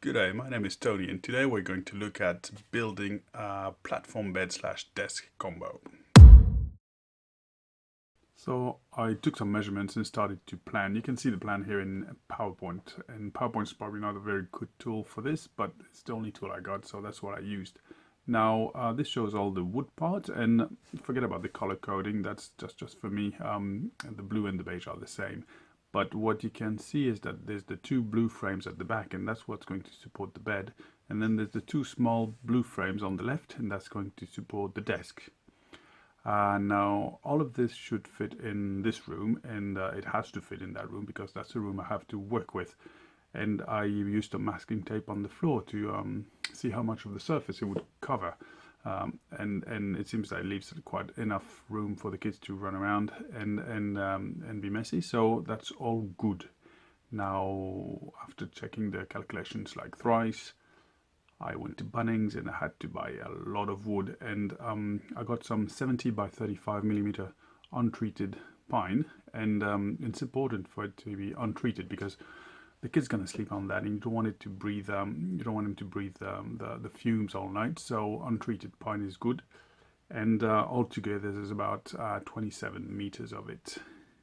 G'day, my name is Tony and today we're going to look at building a platform bed slash desk combo. So I took some measurements and started to plan. You can see the plan here in PowerPoint, and PowerPoint is probably not a very good tool for this, but it's the only tool I got, so that's what I used. Now this shows all the wood parts, and forget about the color coding, that's just for me. And the blue and the beige are the same. But what you can see is that there's the two blue frames at the back, and that's what's going to support the bed. And then there's the two small blue frames on the left, and that's going to support the desk. Now, all of this should fit in this room, and it has to fit in that room because that's the room I have to work with. And I used a masking tape on the floor to see how much of the surface it would cover. And it seems that it leaves quite enough room for the kids to run around and be messy, so that's all good. Now, after checking the calculations like thrice, I went to Bunnings and I had to buy a lot of wood, and I got some 70 by 35 millimeter untreated pine, and it's important for it to be untreated because the kid's gonna sleep on that, and you don't want it to breathe. You don't want him to breathe the fumes all night. So untreated pine is good, and altogether there's about 27 meters of it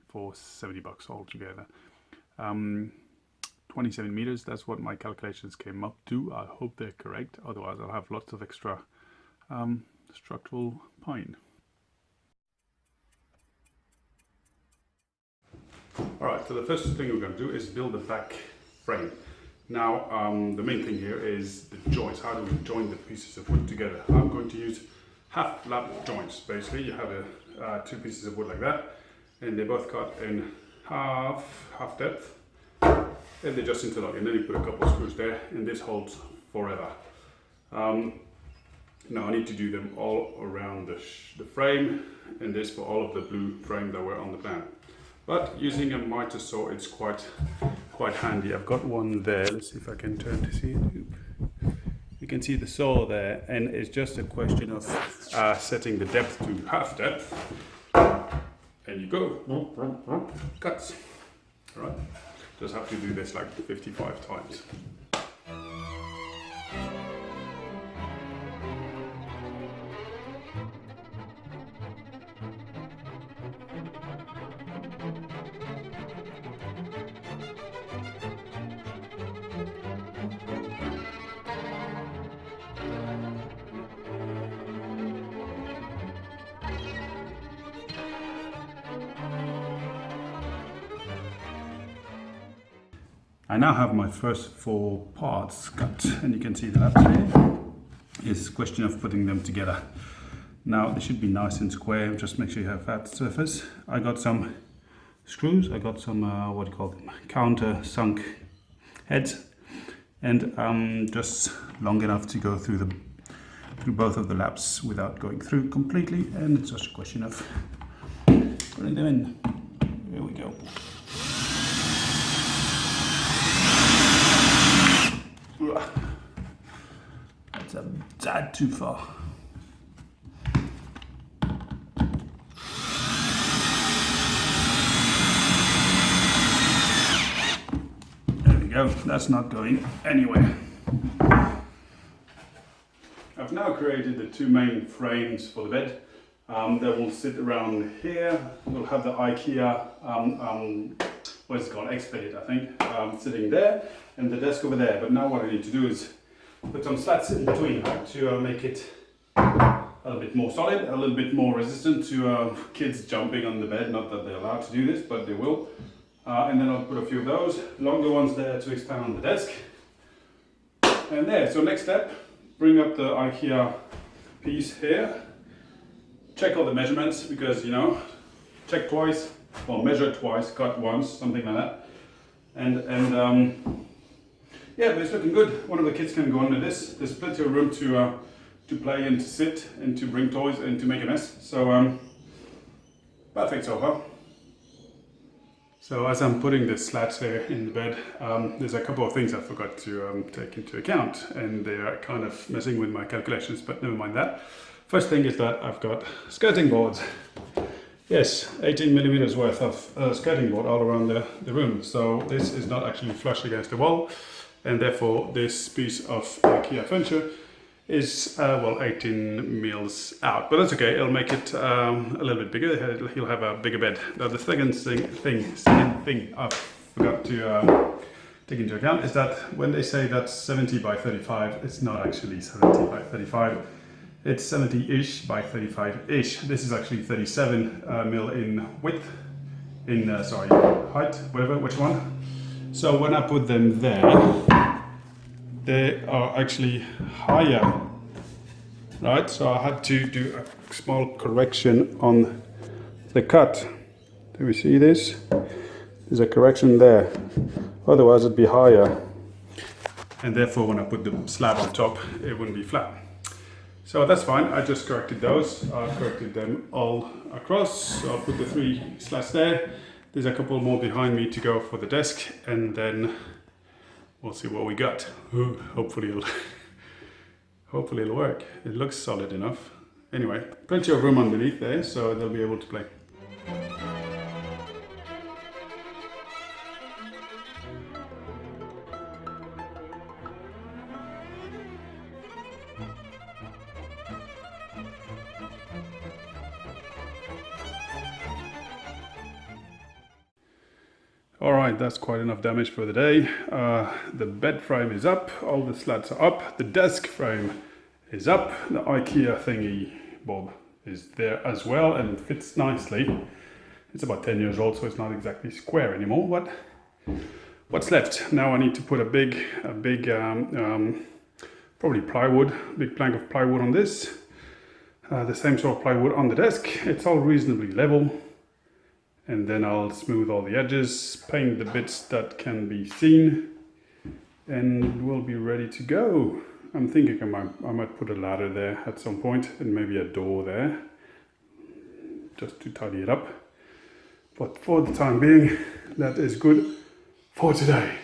for $70 altogether. 27 meters. That's what my calculations came up to. I hope they're correct. Otherwise, I'll have lots of extra structural pine. Alright, so the first thing we're going to do is build the back frame. Now, the main thing here is the joints. How do we join the pieces of wood together? I'm going to use half-lap joints. Basically, you have two pieces of wood like that, and they both cut in half depth, and they just interlock, and then you put a couple of screws there, and this holds forever. Now I need to do them all around the frame, and this for all of the blue frame that were on the plan. But using a Mitre saw, it's quite handy. I've got one there. Let's see if I can turn to see it. You can see the saw there, and it's just a question of setting the depth to half depth, and you go. Cuts. All right. Just have to do this like 55 times. I now have my first four parts cut, and you can see that up there. It's a question of putting them together. Now they should be nice and square, just make sure you have that surface. I got some screws, I got some, what do you call them, countersunk heads, and just long enough to go through both of the laps without going through completely, and it's just a question of putting them in. Here we go. That's a tad too far. There we go, that's not going anywhere. I've now created the two main frames for the bed. They will sit around here. We'll have the IKEA, what is it called, Expedit, I think, sitting there, and the desk over there. But now what I need to do is put some slats in between to make it a little bit more solid, a little bit more resistant to kids jumping on the bed. Not that they're allowed to do this, but they will. And then I'll put a few of those longer ones there to expand on the desk. And there, so next step, bring up the IKEA piece here. Check all the measurements, because, you know, check twice, or measure twice, cut once, something like that. And yeah, but it's looking good. One of the kids can go under this. There's plenty of room to play and to sit and to bring toys and to make a mess. So perfect so far. So as I'm putting the slats here in the bed, there's a couple of things I forgot to take into account, and they are kind of messing with my calculations, but never mind that. First thing is that I've got skirting boards. Yes, 18 millimeters worth of skirting board all around the room. So this is not actually flush against the wall. and therefore this piece of IKEA furniture is well 18 mils out, but that's okay. It'll make it a little bit bigger. He'll have a bigger bed. Now the second thing I forgot to take into account is that when they say that's 70 by 35, it's not actually 70 by 35. It's 70-ish by 35-ish. This is actually 37 mil in width, sorry, height, whatever, which one. So when I put them there, they are actually higher, right? So I had to do a small correction on the cut. Do we see this? There's a correction there. Otherwise it'd be higher. And therefore when I put the slab on top, it wouldn't be flat. So that's fine, I just corrected those. I corrected them all across. So I'll put the 3 slats there. There's a couple more behind me to go for the desk, and then we'll see what we got. Hopefully it'll work. It looks solid enough. Anyway, plenty of room underneath there, so they'll be able to play. Alright, that's quite enough damage for the day. The bed frame is up, all the slats are up, the desk frame is up, the IKEA thingy bob is there as well and it fits nicely. It's about 10 years old, so it's not exactly square anymore, but what's left? Now I need to put a big probably plywood, big plank of plywood on this. The same sort of plywood on the desk. It's all reasonably level. And then I'll smooth all the edges, paint the bits that can be seen, and we'll be ready to go. I'm thinking I might put a ladder there at some point, and maybe a door there, just to tidy it up. But for the time being, that is good for today.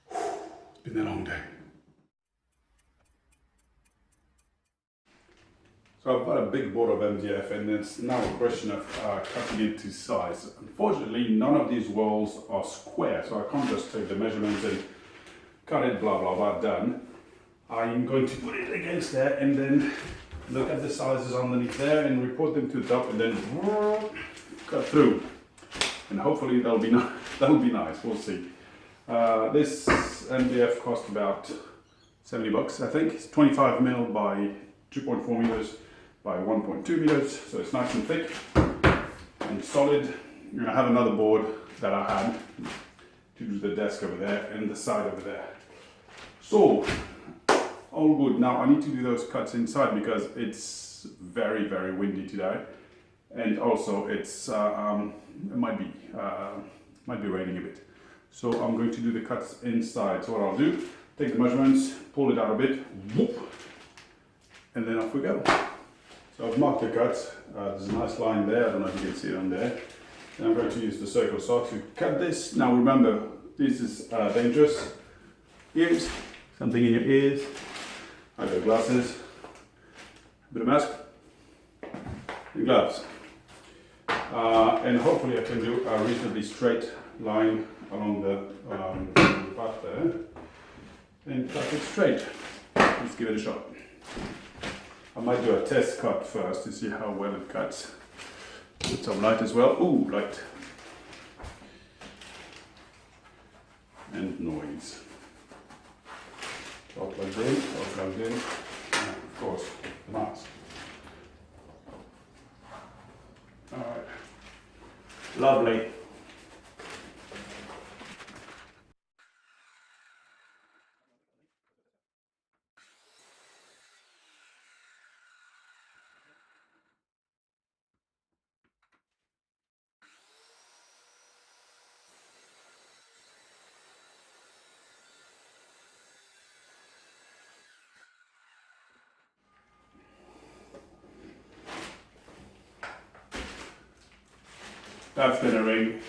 It's been a long day. So I've got a big board of MDF, and it's now a question of cutting it to size. Unfortunately, none of these walls are square, so I can't just take the measurements and cut it, blah, blah, blah, done. I'm going to put it against there and then look at the sizes underneath there and report them to the top and then cut through. And hopefully that'll be nice, we'll see. This MDF cost about 70 bucks, I think. It's 25 mil by 2.4 meters. By 1.2 meters, so it's nice and thick and solid. I have another board that I had to do the desk over there and the side over there. So, all good. Now I need to do those cuts inside because it's very, very windy today, and also it's it might be raining a bit. So I'm going to do the cuts inside. So what I'll do, take the measurements, pull it out a bit, whoop, and then off we go. So I've marked the cuts. There's a nice line there. I don't know if you can see it on there. And I'm going to use the circle saw to cut this. Now remember, this is dangerous. Ears, something in your ears. I've got glasses, a bit of mask, and gloves. And hopefully I can do a reasonably straight line along the path there. And cut it straight. Let's give it a shot. I might do a test cut first to see how well it cuts. Put some light as well. Ooh, light. And noise. All plugged in, and of course, the mask. Alright. Lovely. That's gonna ring.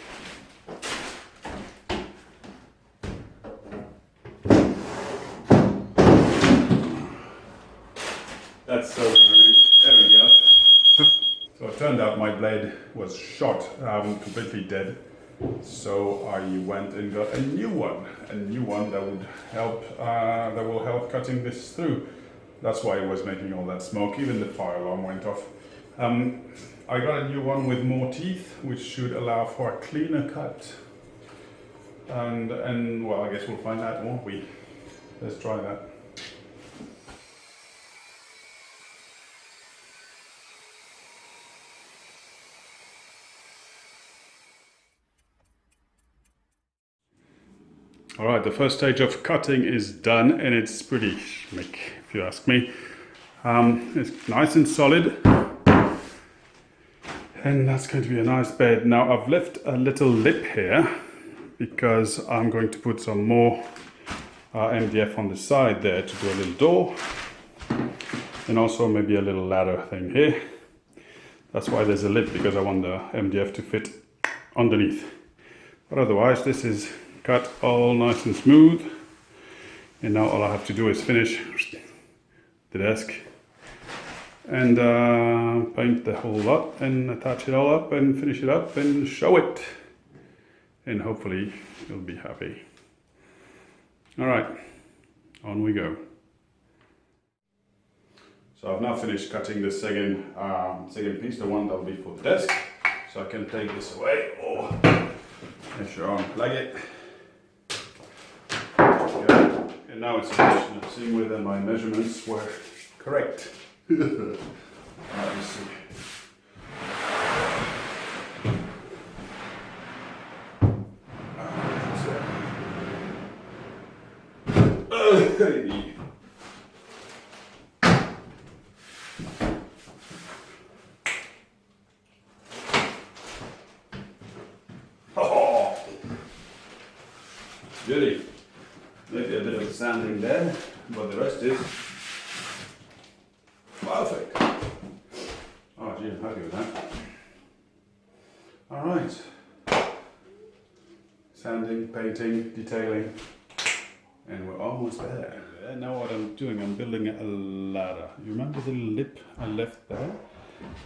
That's so gonna ring. There we go. So it turned out my blade was shot completely dead. So I went and got a new one that would help, that will help cutting this through. That's why it was making all that smoke. Even the fire alarm went off. I got a new one with more teeth, which should allow for a cleaner cut. And well, I guess we'll find out, won't we? Let's try that. Alright, the first stage of cutting is done, and it's pretty schmick, if you ask me. It's nice and solid, and that's going to be a nice bed. Now I've left a little lip here because I'm going to put some more MDF on the side there to do a little door, and also maybe a little ladder thing here. That's why there's a lip, because I want the MDF to fit underneath. But otherwise, this is cut all nice and smooth, and now all I have to do is finish the desk and paint the whole lot and attach it all up and finish it up and show it, and hopefully you'll be happy. All right, on we go. So I've now finished cutting the second piece, the one that will be for the desk, so I can take this away or make sure I unplug it. And now it's a question of seeing whether my measurements were correct. Let me see. Oh, really? Maybe a bit of sanding there, but the rest is perfect. Oh gee, I'm happy with that. Alright. Sanding, painting, detailing, and we're almost there. Now what I'm doing, I'm building a ladder. You remember the lip I left there?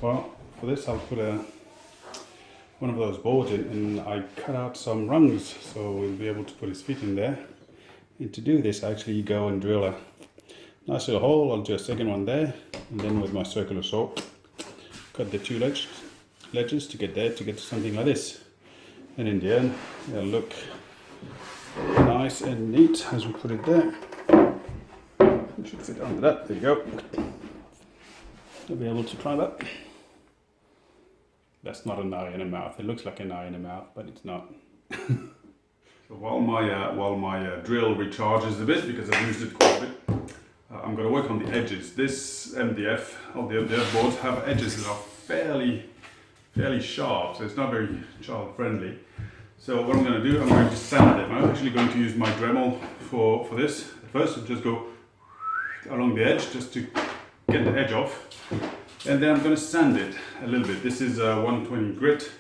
Well, for this I'll put one of those boards in, and I cut out some rungs so we'll be able to put his feet in there. And to do this, I actually go and drill a nice little hole. I'll do a second one there, and then with my circular saw, cut the two ledges to get there, to get to something like this. And in the end, it'll look nice and neat as we put it there. It should fit under that. There you go. You'll be able to try that. That's not an eye in a mouth. It looks like an eye in a mouth, but it's not. So while my drill recharges a bit, because I've used it quite a bit, I'm going to work on the edges. This MDF, all the MDF boards have edges that are fairly sharp, so it's not very child friendly. So what I'm going to do, I'm going to sand them. I'm actually going to use my Dremel for this. First, I'll just go along the edge just to get the edge off, and then I'm going to sand it a little bit. This is 120 grit.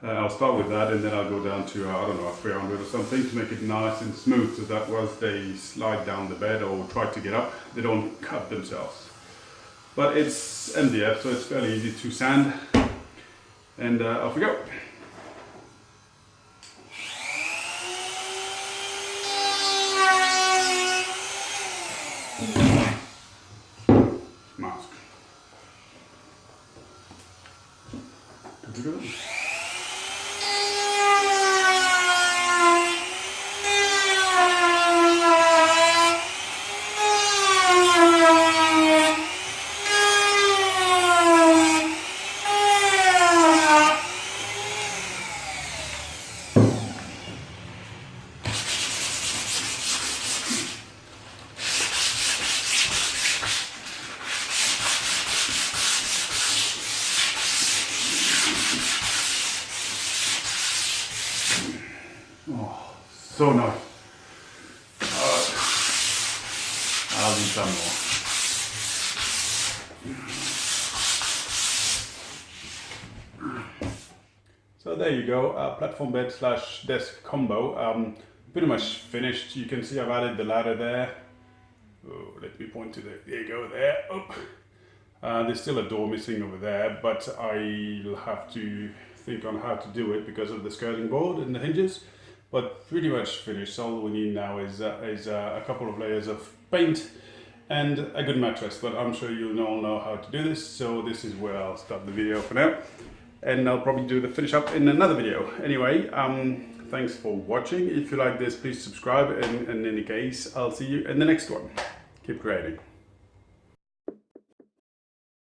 I'll start with that, and then I'll go down to, I don't know, 300 or something to make it nice and smooth, so that once they slide down the bed or try to get up, they don't cut themselves. But it's MDF, so it's fairly easy to sand, and off we go. Mask. Oh, so nice. I'll do some more. So there you go, platform bed slash desk combo. Pretty much finished. You can see I've added the ladder there. Oh, let me point to there you go, there. Oh. There's still a door missing over there, but I'll have to think on how to do it because of the skirting board and the hinges, but pretty much finished. All we need now is a couple of layers of paint and a good mattress, but I'm sure you all know how to do this, so this is where I'll stop the video for now, and I'll probably do the finish up in another video. Anyway, thanks for watching. If you like this, please subscribe, and in any case, I'll see you in the next one. Keep creating.